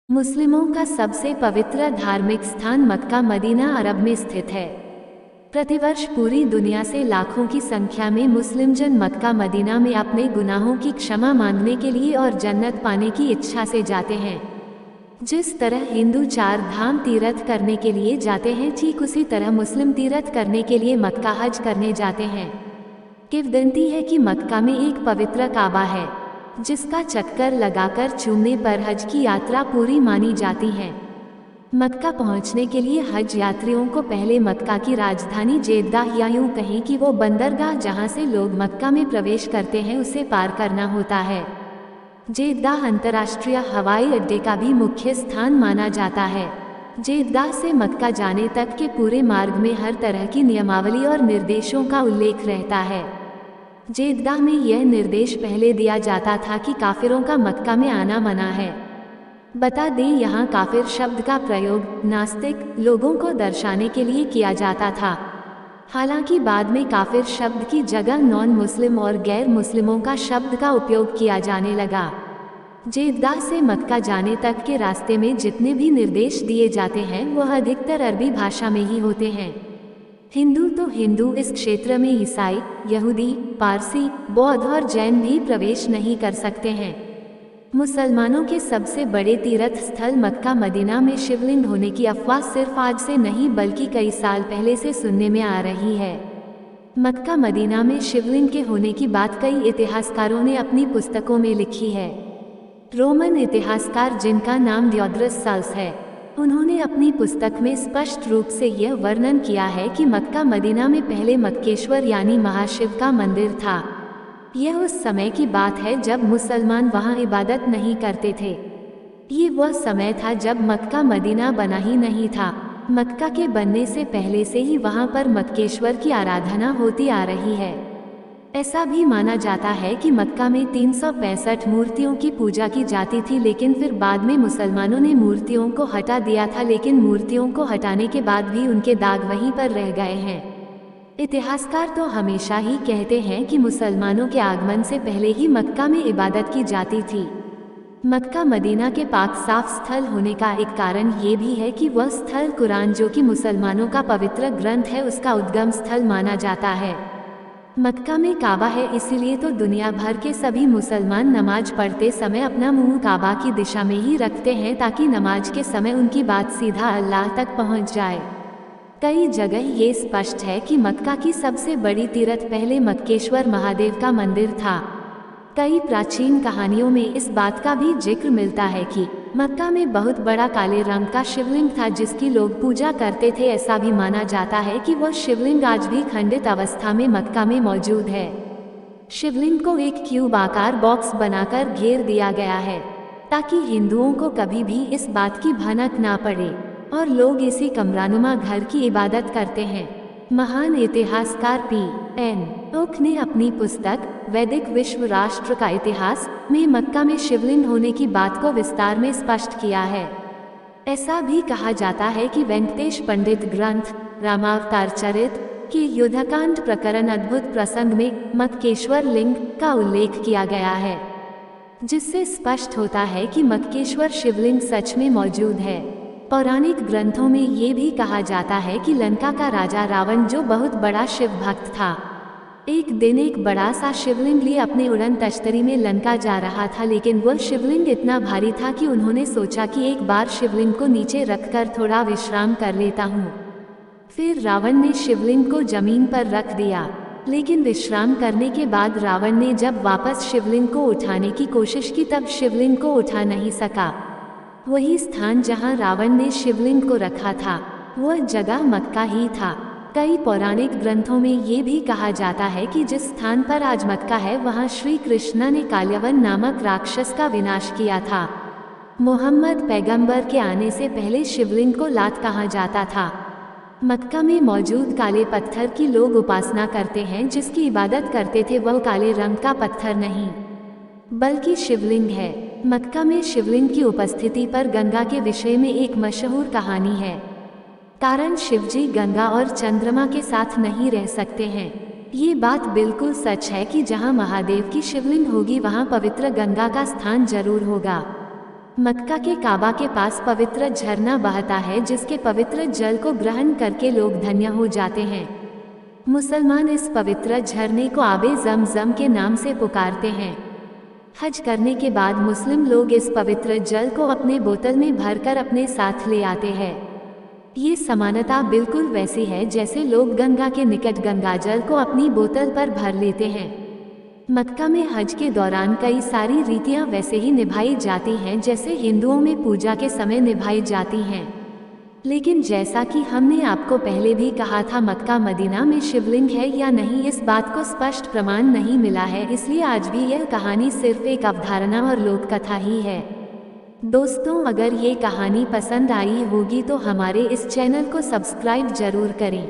मुस्लिमों का सबसे पवित्र धार्मिक स्थान मक्का मदीना अरब में स्थित है। प्रतिवर्ष पूरी दुनिया से लाखों की संख्या में मुस्लिम जन मक्का मदीना में अपने गुनाहों की क्षमा मांगने के लिए और जन्नत पाने की इच्छा से जाते हैं। जिस तरह हिंदू चार धाम तीर्थ करने के लिए जाते हैं, ठीक उसी तरह मुस्लिम तीर्थ करने के लिए मक्का हज करने जाते हैं। किंवदंती है कि मक्का में एक पवित्र काबा है, जिसका चक्कर लगाकर चूमने पर हज की यात्रा पूरी मानी जाती है। मक्का पहुंचने के लिए हज यात्रियों को पहले मक्का की राजधानी जेद्दाह या यूं कहें कि वो बंदरगाह जहां से लोग मक्का में प्रवेश करते हैं, उसे पार करना होता है। जेद्दाह अंतर्राष्ट्रीय हवाई अड्डे का भी मुख्य स्थान माना जाता है। जेद्दाह से मक्का जाने तक के पूरे मार्ग में हर तरह की नियमावली और निर्देशों का उल्लेख रहता है। जेद्दाह में यह निर्देश पहले दिया जाता था कि काफिरों का मक्का में आना मना है। बता दें, यहाँ काफिर शब्द का प्रयोग नास्तिक लोगों को दर्शाने के लिए किया जाता था। हालांकि बाद में काफिर शब्द की जगह नॉन मुस्लिम और गैर मुस्लिमों का शब्द का उपयोग किया जाने लगा। जेद्दाह से मक्का जाने तक के रास्ते में जितने भी निर्देश दिए जाते हैं, वह अधिकतर अरबी भाषा में ही होते हैं। हिंदू तो हिंदू, इस क्षेत्र में ईसाई, यहूदी, पारसी, बौद्ध और जैन भी प्रवेश नहीं कर सकते हैं। मुसलमानों के सबसे बड़े तीर्थ स्थल मक्का मदीना में शिवलिंग होने की अफवाह सिर्फ आज से नहीं बल्कि कई साल पहले से सुनने में आ रही है। मक्का मदीना में शिवलिंग के होने की बात कई इतिहासकारों ने अपनी पुस्तकों में लिखी है। रोमन इतिहासकार, जिनका नाम दियोड्रस साल्स है, उन्होंने अपनी पुस्तक में स्पष्ट रूप से यह वर्णन किया है कि मक्का मदीना में पहले मक्केश्वर यानी महाशिव का मंदिर था। यह उस समय की बात है जब मुसलमान वहां इबादत नहीं करते थे। ये वह समय था जब मक्का मदीना बना ही नहीं था। मक्का के बनने से पहले से ही वहां पर मक्केश्वर की आराधना होती आ रही है। ऐसा भी माना जाता है कि मक्का में 365 मूर्तियों की पूजा की जाती थी, लेकिन फिर बाद में मुसलमानों ने मूर्तियों को हटा दिया था। लेकिन मूर्तियों को हटाने के बाद भी उनके दाग वहीं पर रह गए हैं। इतिहासकार तो हमेशा ही कहते हैं कि मुसलमानों के आगमन से पहले ही मक्का में इबादत की जाती थी। मक्का मदीना के पाक साफ स्थल होने का एक कारण ये भी है कि वह स्थल कुरान, जो कि मुसलमानों का पवित्र ग्रंथ है, उसका उद्गम स्थल माना जाता है। मक्का में काबा है, इसीलिए तो दुनिया भर के सभी मुसलमान नमाज पढ़ते समय अपना मुंह काबा की दिशा में ही रखते हैं, ताकि नमाज के समय उनकी बात सीधा अल्लाह तक पहुंच जाए। कई जगह ये स्पष्ट है कि मक्का की सबसे बड़ी तीर्थ पहले मक्केश्वर महादेव का मंदिर था। कई प्राचीन कहानियों में इस बात का भी जिक्र मिलता है कि मक्का में बहुत बड़ा काले रंग का शिवलिंग था, जिसकी लोग पूजा करते थे। ऐसा भी माना जाता है कि वह शिवलिंग आज भी खंडित अवस्था में मक्का में मौजूद है। शिवलिंग को एक क्यूब आकार बॉक्स बनाकर घेर दिया गया है, ताकि हिंदुओं को कभी भी इस बात की भनक ना पड़े और लोग इसी कमरानुमा घर की इबादत करते हैं। महान इतिहासकार P.N. ओक ने अपनी पुस्तक वैदिक विश्व राष्ट्र का इतिहास में मक्का में शिवलिंग होने की बात को विस्तार में स्पष्ट किया है। ऐसा भी कहा जाता है कि वेंकटेश पंडित ग्रंथ रामावतार चरित के युद्धकांड प्रकरण अद्भुत प्रसंग में मक्केश्वर लिंग का उल्लेख किया गया है, जिससे स्पष्ट होता है कि मक्केश्वर शिवलिंग सच में मौजूद है। पौराणिक ग्रंथों में ये भी कहा जाता है कि लंका का राजा रावण, जो बहुत बड़ा शिव भक्त था, एक दिन एक बड़ा सा शिवलिंग लिए अपने उड़न तश्तरी में लंका जा रहा था। लेकिन वह शिवलिंग इतना भारी था कि उन्होंने सोचा कि एक बार शिवलिंग को नीचे रखकर थोड़ा विश्राम कर लेता हूँ। फिर रावण ने शिवलिंग को जमीन पर रख दिया, लेकिन विश्राम करने के बाद रावण ने जब वापस शिवलिंग को उठाने की कोशिश की, तब शिवलिंग को उठा नहीं सका। वही स्थान जहां रावण ने शिवलिंग को रखा था, वह जगह मक्का ही था। कई पौराणिक ग्रंथों में ये भी कहा जाता है कि जिस स्थान पर आज मक्का है, वहां श्री कृष्ण ने काल्यवन नामक राक्षस का विनाश किया था। मोहम्मद पैगंबर के आने से पहले शिवलिंग को लात कहा जाता था। मक्का में मौजूद काले पत्थर की लोग उपासना करते हैं। जिसकी इबादत करते थे वह काले रंग का पत्थर नहीं बल्कि शिवलिंग है। मक्का में शिवलिंग की उपस्थिति पर गंगा के विषय में एक मशहूर कहानी है। कारण शिवजी गंगा और चंद्रमा के साथ नहीं रह सकते हैं। ये बात बिल्कुल सच है कि जहाँ महादेव की शिवलिंग होगी, वहाँ पवित्र गंगा का स्थान जरूर होगा। मक्का के काबा के पास पवित्र झरना बहता है जिसके पवित्र जल को ग्रहण करके लोग धन्य हो जाते हैं। मुसलमान इस पवित्र झरने को आबे ज़मज़म के नाम से पुकारते हैं। हज करने के बाद मुस्लिम लोग इस पवित्र जल को अपने बोतल में भरकर अपने साथ ले आते हैं। ये समानता बिल्कुल वैसी है जैसे लोग गंगा के निकट गंगाजल को अपनी बोतल पर भर लेते हैं। मक्का में हज के दौरान कई सारी रीतियां वैसे ही निभाई जाती हैं जैसे हिंदुओं में पूजा के समय निभाई जाती हैं। लेकिन जैसा कि हमने आपको पहले भी कहा था, मक्का मदीना में शिवलिंग है या नहीं इस बात को स्पष्ट प्रमाण नहीं मिला है, इसलिए आज भी यह कहानी सिर्फ एक अवधारणा और लोककथा ही है। दोस्तों, अगर ये कहानी पसंद आई होगी तो हमारे इस चैनल को सब्सक्राइब जरूर करें।